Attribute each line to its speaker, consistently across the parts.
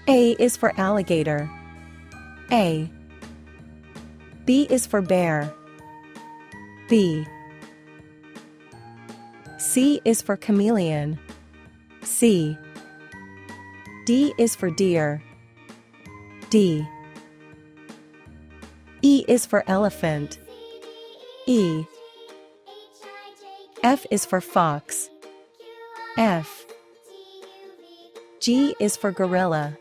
Speaker 1: A is for alligator. A. B is for bear. B. C is for chameleon. C. D is for deer. D. E is for elephant. E. F is for fox. F. G is for gorilla.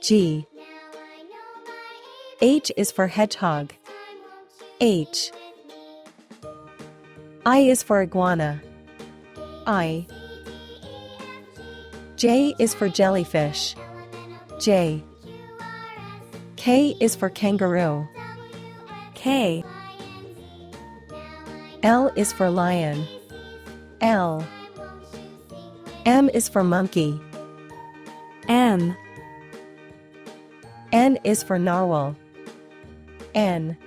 Speaker 1: G. H is for hedgehog. H. I is for iguana. I. J is for jellyfish. J. K is for kangaroo. K. L is for lion. L. M is for monkey. M. N is for narwhal. N.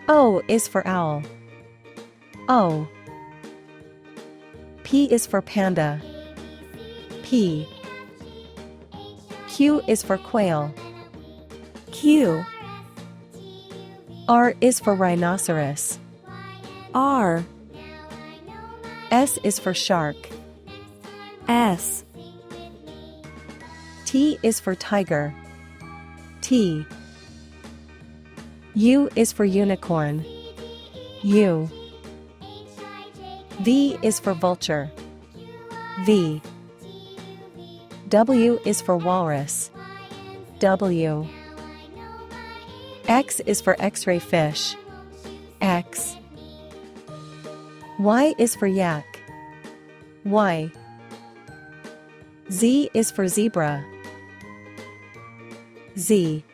Speaker 1: O is for owl. O. P is for panda. P. Q is for quail. Q. R is for rhinoceros. R. S is for shark. S. T is for tiger. T. U is for unicorn. U. V is for vulture. V. W is for walrus. W. X is for X-ray fish. X. Y is for yak. Y. Z is for zebra. Z.